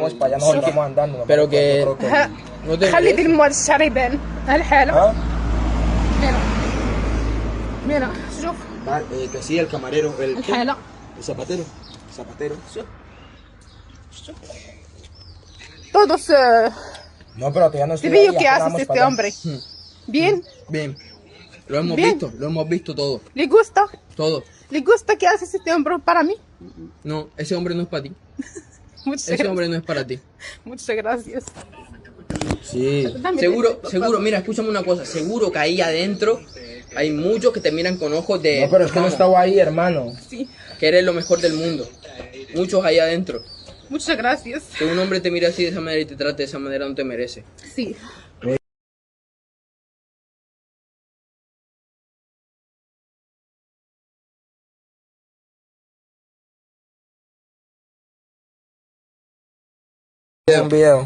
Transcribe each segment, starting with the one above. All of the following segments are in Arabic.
vamos para allá, nosotros vamos andando. Pero que Yo creo que- no te خلي دي merece. المواد الشعر يبان الحالة. ¿Ah? ميرا ميرا شوف Que sí, el camarero, el الحالة. zapatero. Zapatero. todos No, pero todavía no te estoy veo ahí, que apenas haces vamos este para allá. hombre. Bien, Bien. Lo Bien. hemos visto todo. le gusta que haces este hombre para mí. No, ese hombre no es para ti. Muchas Ese gracias. hombre no es para ti. Muchas gracias. Sí. Dame Seguro, por seguro, favor. mira, escúchame una cosa. Seguro que ahí adentro hay muchos que te miran con ojos de. No, pero es que no vamos, estaba ahí, hermano. Sí, que eres lo mejor del mundo. Muchos ahí adentro. muchas gracias. Que un hombre te mire así de esa manera y te trate de esa manera no te merece. Sí. Un video.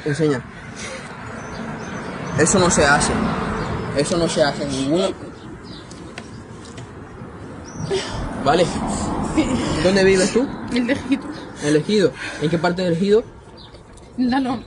Enseña. Eso no se hace. Eso no se hace en ninguno. Vale. ¿Dónde vives tú? El Ejido. En el Ejido. ¿En qué parte del Ejido? La loma.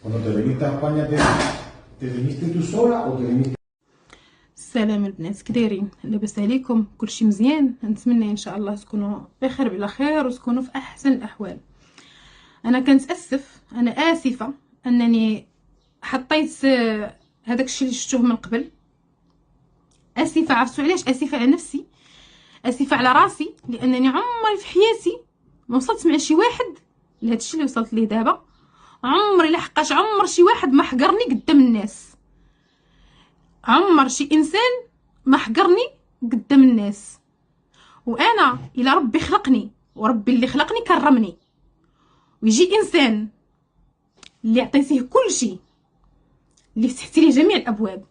Cuando te viniste a España, ¿te viniste tú sola o te viniste? السلام البنات كدايرين لاباس عليكم كلشي مزيان نتمنى ان شاء الله تكونوا بخير بلا خير وتكونوا في احسن الاحوال. انا كنتاسف انا اسفه انني حطيت هذاك الشيء اللي شفتوه من قبل. اسفه، عرفتوا علاش اسفه؟ على نفسي، اسفه على راسي، لانني عمري في حياتي ما وصلت مع شي واحد لهذا الشيء اللي وصلت ليه دابا. عمري لحقاش عمر شي واحد ما حقرني قدام الناس، عمر شي انسان ما حقرني قدام الناس. وانا الى ربي خلقني وربي اللي خلقني كرمني، ويجي انسان اللي عطيتيه كل شيء، اللي فتحتي ليه جميع الابواب،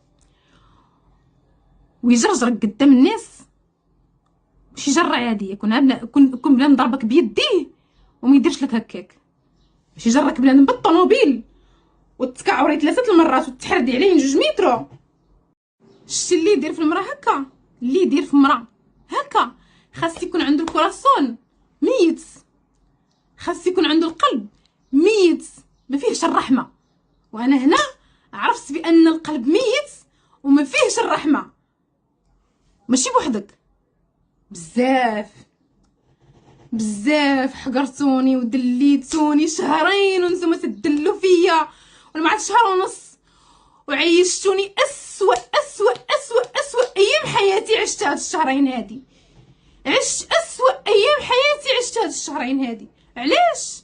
ويجرجرك قدام الناس ماشي جرة عاديه، كون بلا نضربك بيديه وما يديرش لك هكاك، ماشي جرك بلا بالطوموبيل وتكعوري 3 المرات وتحردي عليه 2 متر. شتي اللي يدير في المراه هكا، اللي يدير في المراه هكا خاص يكون عنده الكوراسون ميت، خاص يكون عنده القلب ميت ما فيهش الرحمه. وانا هنا عرفت بان القلب ميت وما فيهش الرحمه، ماشي بوحدك، بزاف حقرتوني ودليتوني شهرين وانتم تدلوا فيا، وانا معاد شهر ونص، وعيشتوني اسوأ ايام حياتي. عشت هاد الشهرين هادي، عشت اسوأ ايام حياتي، عشت هاد الشهرين هادي. علاش؟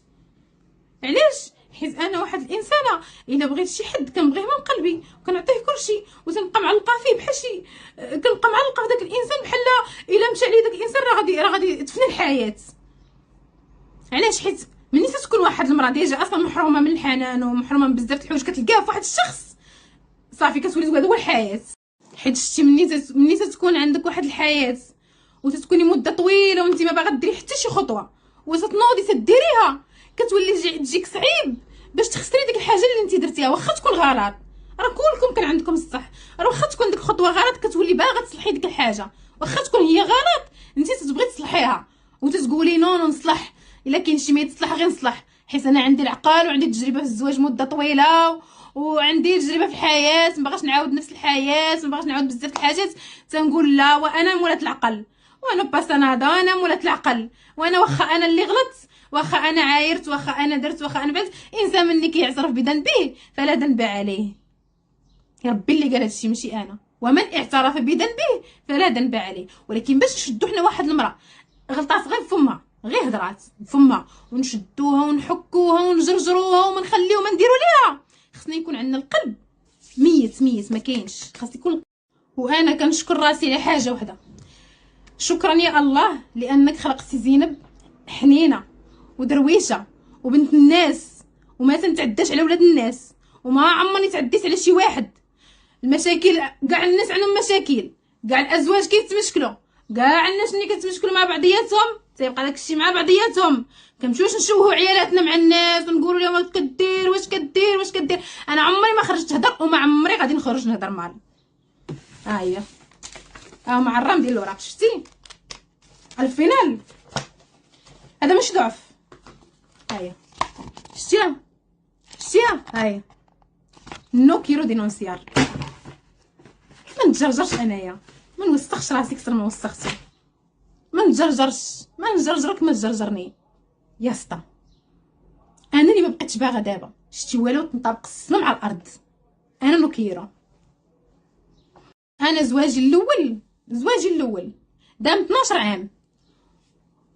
حيت انا واحد الانسانه الا بغيت شي حد كنبغيه من قلبي وكنعطيه كلشي، وتنبقى معلقه فيه بحال شي، كنبقى معلقه في داك الانسان بحال الا مشى عليه داك الانسان راه غادي تفنى الحياه. علاش؟ حيت ملي تكون واحد المراه ديجا اصلا محرومه من الحنان ومحرومه من بزاف د الحوايج، كتلقاها في واحد الشخص صافي كتولي هذا هو الحياه. حيت شتي ملي تكون عندك واحد الحياه وتتكوني مده طويله وانت ما باغا ديري حتى شي خطوه وتتنوضي تديريها، كتولي تجيك صعيب باش تخسري ديك الحاجه اللي انت درتيها، واخا تكون غلط. راه كلكم كان عندكم الصح، راه واخا تكون ديك الخطوه غلط كتولي باغا تصلحي ديك الحاجه، واخا تكون هي غلط انت تتبغي تصلحيها وتتقولي نو نصلح، الا كاين شي ما يتصلح غير نصلح، حيت انا عندي العقل وعندي تجربه في الزواج مده طويله وعندي تجربه في الحياه، ما باغاش نعاود نفس الحياه، ما باغاش نعاود بزاف الحاجات. تنقول لا، وانا مولات العقل، وانا باسانادا، انا مولات العقل، وانا واخا انا اللي غلطت، واخا انا عايرت، واخا انا درت، واخا انا فعلت، انسان مني كيعترف بذنبه فلا ذنب عليه. يا ربي اللي قال هادشي ماشي انا. ومن اعترف بذنبه فلا ذنب عليه. ولكن باش نشدو حنا واحد المراه غلطات غير فمها، غير هضرات فمها، ونشدوها ونحكوها ونجرجروها وما نخليو ما نديرو ليها، خصنا يكون عندنا القلب ميت ما كاينش، خاص يكون. وانا كنشكر راسي على حاجه وحده، شكرا يا الله لانك خلقتي زينب حنينه ودرويشه وبنت الناس وما تنتعداش على ولاد الناس، وما عمرني تعديت على شي واحد. المشاكل كاع الناس عندهم مشاكل، كاع الازواج كيتمشكلوا، كاع الناس اللي كيتمشكلوا مع بعضياتهم تيبقى داكشي مع بعضياتهم. كنمشيوش نشوهوا عيالاتنا مع الناس ونقولوا لهم واش كدير واش كدير واش كدير. انا عمري ما خرجت نهضر وما عمري غادي نخرج نهضر مع هي مع الرام ديال الوراق. شفتي الفينال هذا مش ضعف، هي شتيها هي نو كيرو دينونسيار. ما نتجرجرش انايا، ما نوسخش راسي كثر ما وسختي، ما نجرجرك ما تجرجرني يا سطا. انا اللي ما بقيتش باغا دابا، شتي والو تنطبق السما مع الارض. انا نو كيرو، انا زواجي الاول دام 12 عام،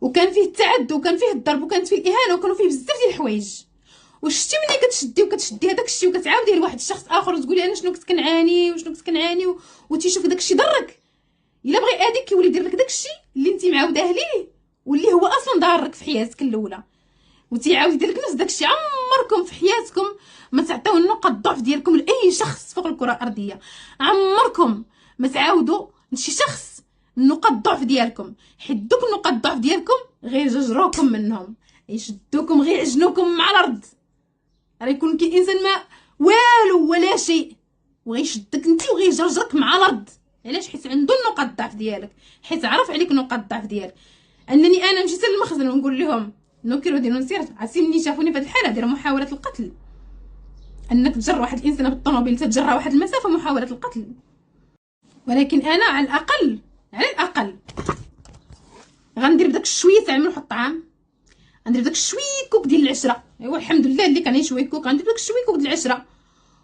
وكان فيه التعدي وكان فيه الضرب وكانت فيه الاهانه وكانوا فيه بزاف ديال الحوايج. وشتي ملي كتشدي هذاك الشيء وكتعاوديه لواحد الشخص اخر وتقولي انا شنو كنت كنعاني وتيشوف داك الشيء ضرك، الا بغي اديك كيولي يدير لك داك الشيء اللي انت معاوداه ليه واللي هو اصلا ضارك في حياتك الاولى، وتيعاود يدير لك نفس داك الشيء. عمركم في حياتكم ما تعطيو نقاط الضعف ديالكم لاي شخص فوق الكره الارضيه، عمركم ما تعاودوا لشي شخص نقاط الضعف ديالكم، حيت دوك نقاط الضعف ديالكم غير يجرجروكم منهم، يشدوكم غير يعجنوكم مع الارض. راه يكون كاين انسان ما والو ولا شيء وغيشدك انت وغيجرجرك مع الارض. علاش؟ حيت عنده نقاط الضعف ديالك، حيت عرف عليك نقاط الضعف ديالك. انني انا مشيت للمخزن ونقول لهم نوكيرو دينونسير، عرفتي ملي شافوني في هذه الحاله ديروا محاوله القتل، انك تجر واحد الانسان بالطوموبيل تتجرى واحد المسافه محاوله القتل. ولكن انا على الاقل غندير بداك شويه تاع ملح الطعام، غندير بداك شويه كوك ديال العشره. ايوا الحمد لله اللي كان شويه كوك، غندير بداك شويه كوك ديال العشره،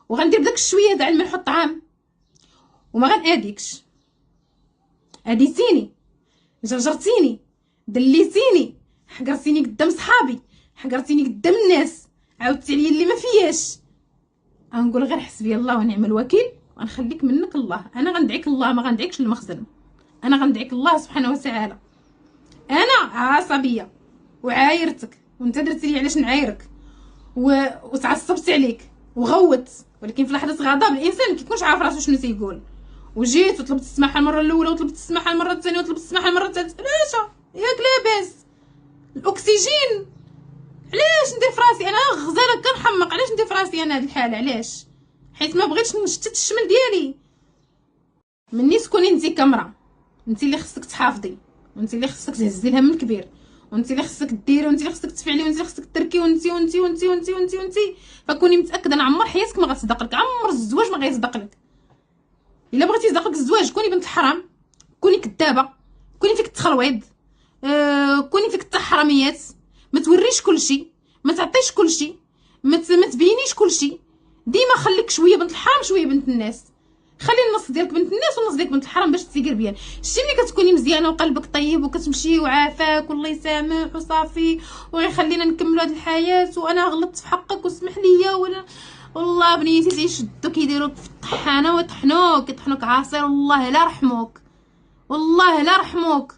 وغندير بداك شويه تاع الملح والطعام، وما غناديكش. اديتيني، جرجرتيني، دليتيني، حقرتيني قدام صحابي، حقرتيني قدام الناس، عاودتي عليا اللي ما فياش. غنقول غير حسبي الله ونعم الوكيل، وغنخليك منك الله. انا غندعيك الله، ما غندعيكش المخزن، انا غندعيك الله سبحانه وتعالى. انا عصبيه وعايرتك وانت درتي لي علاش نعايرك وتعصبت عليك وغوت، ولكن في لحظه غضب الانسان ما كيكونش عارف راسو شنو تيقول. وجيت وطلبت السماحه المره الاولى وطلبت السماحه المره الثانيه وطلبت السماحه المره الثالثه. علاش ياك لاباس الاكسجين؟ علاش ندير في راسي انا غزاله كنحمق؟ علاش ندير في راسي انا هاد الحاله؟ علاش؟ حيت ما بغيتش نشتت الشمل ديالي. مني تكوني انت كاميرا، انت اللي خصك تحافظي، وانت اللي خصك تهزي الهم الكبير، وانت اللي خصك ديري، وانت اللي خصك تفعلي، وانت اللي خصك تركي، وانت فكوني متاكده ان عمر حياتك ما غتصدق لك، عمر الزواج ما غيصدق لك. الا بغيتي يصدق لك الزواج كوني بنت الحرام، كوني كذابه، كوني فيك التخلويض، كوني فيك الحراميات، ما توريش كلشي، ما تعطيش كلشي، ما تبينيش كلشي. ديما خليك شويه بنت الحرام شويه بنت الناس، خلي النص ديالك بنت الناس والنص ديالك بنت الحرام باش تسيقر بيان. شتي ملي كتكوني مزيانه وقلبك طيب وكتمشي وعافاك والله يسامح وصافي وغيخلينا نكملوا هذه الحياه، وانا غلطت في حقك واسمح ليا، ولا والله بنيتي تيشدوك يديروك في الطحانه ويطحنوك عصير، والله لا رحموك، والله لا رحموك،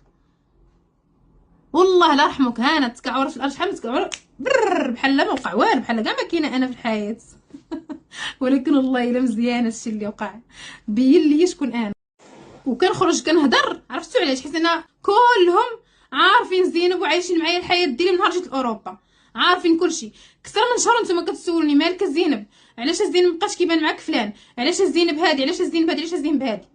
والله لا رحموك. هانا تكعور في الارض شحال تكعور بحال ما وقع والو، بحال كاع ما كاينه انا في الحياه. ولكن والله الا مزيان هادشي اللي وقع، بين لي شكون انا. وكنخرج كنهضر، عرفتوا علاش؟ حيت انا كلهم عارفين زينب وعايشين معايا الحياه ديالي من نهار جيت لاوروبا، عارفين كلشي. كثر من شهر نتوما كتسولوني مالك زينب، علاش زينب مابقاش كيبان معاك فلان، علاش زينب هادي، علاش زينب هادي، علاش زينب هادي.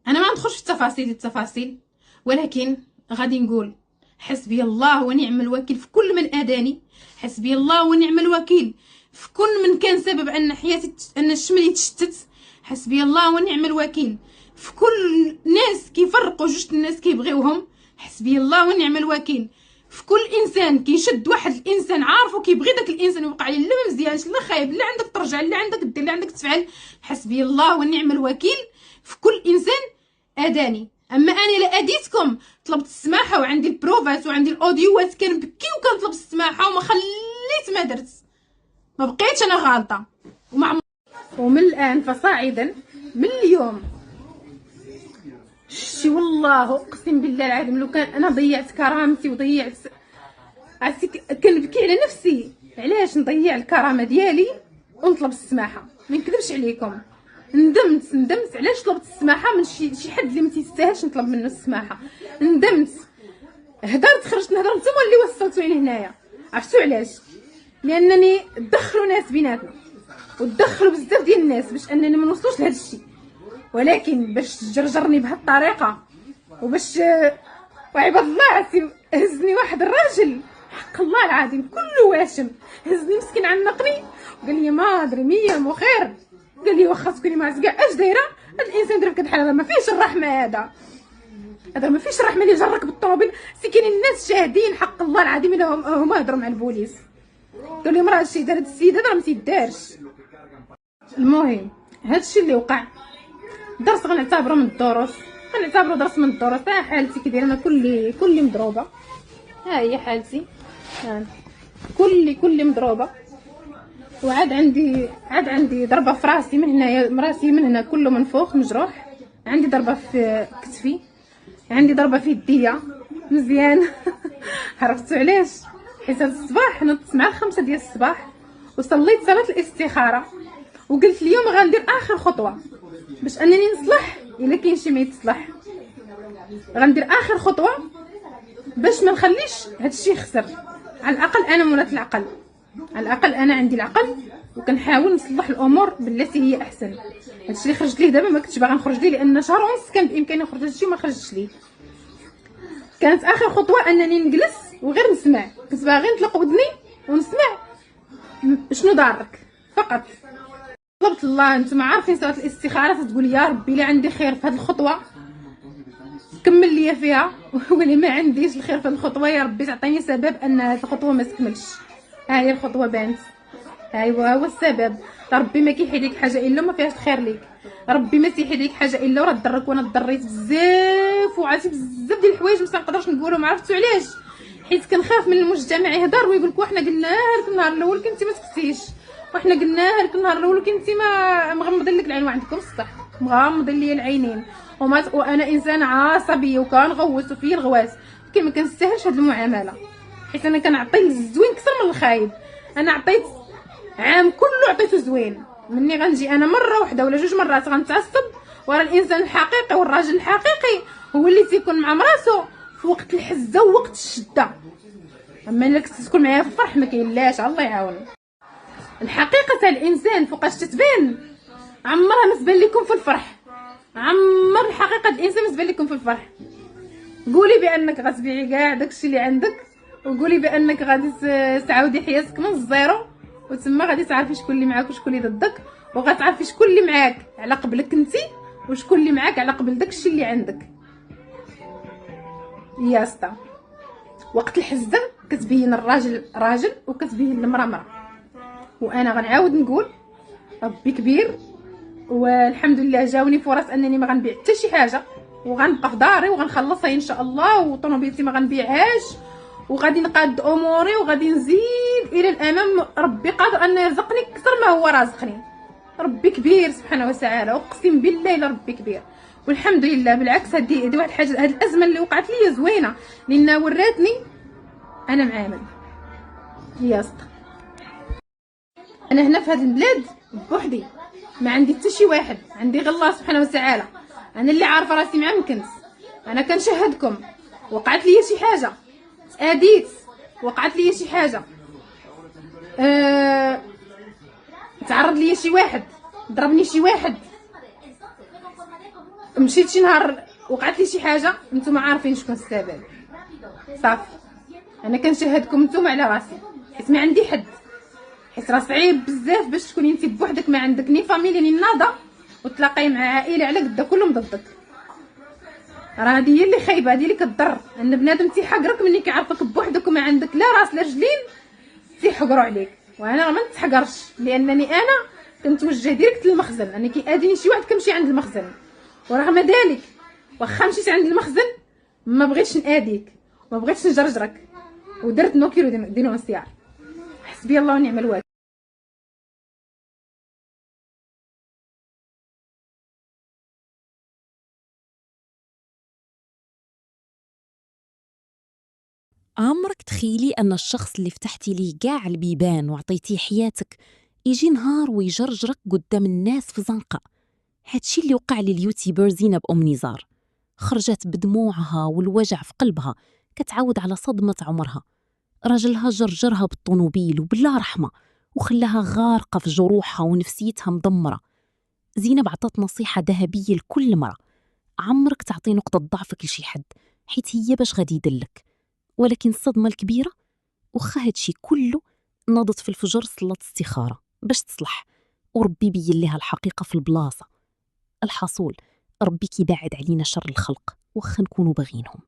انا ما ندخلش في التفاصيل، ولكن غادي نقول حسبي الله ونعم الوكيل في كل من اداني، حسبي الله ونعم الوكيل في كل من كان سبب ان حياتي ان الشمل يتشتت، حسبي الله ونعم الوكيل في كل ناس كيفرقوا جوج الناس كيبغيوهم، حسبي الله ونعم الوكيل في كل انسان كيشد واحد الانسان عارفو كيبغي داك الانسان ويوقع عليه لا ما مزيانش لا خايب لا عندك ترجع لا عندك دير لا عندك تفعل، حسبي الله ونعم الوكيل في كل انسان اداني. اما انا لا اديتكم طلبت السماحه وعندي البروفات وعندي الاوديوات كنبكي وكنطلب السماحه وما خليت ما درت، ما بقيتش انا غالطه. ومن الان فصاعدا من اليوم شتي والله اقسم بالله العظيم لو كان انا ضيعت كرامتي وضيعت عرفتي كنبكي على نفسي علاش نضيع الكرامه ديالي ونطلب السماحه. ما نكذبش عليكم ندمت علاش طلبت السماحه من شي حد اللي ما تيستاهلش نطلب منه السماحه. ندمت هدرت خرجت نهضر نتوما اللي وصلتوني لهنايا. عرفتوا علاش؟ لانني دخلوا ناس بيناتنا ودخلوا بزاف ديال الناس باش اننا ما نوصلوش لهذا الشيء، ولكن باش تجرجرني بهذه الطريقه وباش وعباد الله عرفتي هزني واحد الراجل حق الله العظيم كله واشم، هزني مسكين عنقني وقال لي ما ادري مية مخير، قال لي واخا تكوني معز كاع اش دايره هاد الانسان داير في الحاله ما فيهش الرحمه، هذا ما فيش الرحمه اللي جرك بالطوموبيل. كاينين الناس شاهدين حق الله العظيم الا هما هضروا مع البوليس قال لهم راه هادشي دارت السيده راه ما تيدارش. المهم هادشي اللي وقع درس غنعتبره من الدروس، غنعتبره درس من الدروس. ها حالتي كي دايره انا كلي مضروبه، ها هي حالتي كلي مضروبه، وعاد عندي ضربه في راسي من هنايا، راسي من هنا كله من فوق مجروح، عندي ضربه في كتفي، عندي ضربه في يديا مزيان. عرفتوا علاش؟ حيت هاد الصباح نضت مع 5 ديال الصباح وصليت صلاه الاستخاره وقلت اليوم غندير اخر خطوه باش انني نصلح الا كاين شي ما يتصلح، غندير اخر خطوه باش ما نخليش هادشي يخسر. على الاقل انا مولات العقل، على الاقل انا عندي العقل وكنحاول نصلح الامور بالتي هي احسن. هادشي اللي خرجت ليه دابا ما كنتش باغا نخرج ليه لان شهر ونص كان بامكاني نخرج هادشي وما خرجتش ليه. كانت اخر خطوه انني نجلس وغير نسمع، كنت باغي نطلق ودني ونسمع شنو دارك فقط. طلبت الله، نتوما عارفين صلاه الاستخاره تقول يا ربي لا عندي خير في هذه الخطوه كمل ليا فيها، ولا ما عنديش الخير في هذه الخطوه يا ربي تعطيني سبب ان هذه الخطوه ما تكملش. ها هي الخطوه بانت، ايوا هو السبب. ربي ما كيحيد لك حاجه الا ما فيهاش الخير ليك، ربي ما تيحيد لك حاجه الا وراه ضرك. وانا ضريت بزاف وعرفتي بزاف ديال الحوايج ما نقدرش نقولهم. عرفتوا علاش؟ حيت كنخاف من المجتمع يهضر ويقول لك وحنا قلناها لك النهار الاول كنتي ما سكتيش، وحنا قلناها لك النهار الاول كنتي ما مغمضين لك العين. وعندكم الصح مغمضين لي العينين وانا انسانه عصبيه وكنغوت وفي الغواس، ولكن ما كنستاهلش هاد المعامله حيت انا كنعطي الزوين اكثر من الخايب. انا عطيت عام كله عطيته زوين، مني غنجي انا مره واحده ولا 2 مرات غنتعصب. ورا الانسان الحقيقي والراجل الحقيقي هو اللي تيكون مع مراسو في وقت الحزه ووقت الشده. اما الا كنت تكون معايا في الفرح ما كاينلاش، الله يعاون. الحقيقه تاع الانسان فوقاش تتبان عمرها ما تبان لكم في الفرح، عمر الحقيقه الانسان ما تبان لكم في الفرح. قولي بانك غتبيعي كاع داكشي اللي عندك، وقولي بانك غادي تعاودي حياتك من الزيرو، وتما غادي تعرفي شكون اللي معاك وشكون اللي ضدك، وغتعرفي شكون اللي معاك على قبلك انت وشكون اللي معاك على قبل داكشي اللي عندك. ياستا وقت الحزه كتبين الراجل راجل وكتبين المراه مراه. وانا غنعاود نقول ربي كبير، والحمد لله جاوني فرص انني ما غنبيع حتى شي حاجه، وغنبقى في داري وغنخلصها ان شاء الله، وطوموبيلتي ما غنبيعهاش، وغادي نقاد اموري وغادي نزيد الى الامام. ربي قادر ان يرزقني اكثر ما هو رازقني، ربي كبير سبحانه وتعالى، اقسم بالله الا ربي كبير. والحمد لله بالعكس هذه واحد الحاجه، هذه الازمه اللي وقعت لي زوينه لانها وراتني انا معامل ياسطا. انا هنا في هذه البلاد بوحدي ما عندي حتى شي واحد، عندي غير الله سبحانه وتعالى. انا اللي عارفه راسي مع مكنت. انا كنشهدكم وقعت لي شي حاجه، اديت وقعت لي شي حاجه، تعرض لي شي واحد، ضربني شي واحد، مشيت شي نهار وقعت لي شي حاجه، نتوما عارفين شكون السبب. صافي انا كنشهدكم نتوما على راسي حيت ما عندي حد، حيت راه صعيب بزاف باش تكوني انت بوحدك ما عندك ني فاميليا ني ناضه وتلاقاي مع عائله على قدا كلهم ضدك. راه هادي هي اللي خايبه، هادي اللي كضر، ان بنادم تيحقرك ملي كيعرفك بوحدك وما عندك لا راس لا رجلين تيحقروا عليك. وانا راه ما نتحقرش، لانني انا كنتوجه ديريكت للمخزن، انا كيأذيني شي واحد كنمشي عند المخزن، ورغم ذلك واخا مشيت عند المخزن ما بغيتش نأذيك، ما بغيتش نجرجرك، ودرت نوكيرو دينونسيار. حسبي الله ونعم الوكيل. عمرك تخيلي أن الشخص اللي فتحتي ليه كاع البيبان وعطيتيه حياتك يجي نهار ويجرجرك قدام الناس في زنقة؟ هادشي اللي وقع لليوتيوبر زينب أم نزار، خرجت بدموعها والوجع في قلبها كتعاود على صدمة عمرها. راجلها جرجرها بالطونوبيل وبلا رحمة وخلاها غارقة في جروحها ونفسيتها مدمرة. زينب عطات نصيحة ذهبية لكل مرة: عمرك تعطي نقطة ضعفك لشي حد، حيت هي باش غادي يدلك. ولكن الصدمة الكبيرة وخا هادشي كله ناضت في الفجر صلات استخارة باش تصلح، وربي بين لها الحقيقة في البلاصة. الحصول ربي كيبعد علينا شر الخلق وخا نكونوا باغينهم.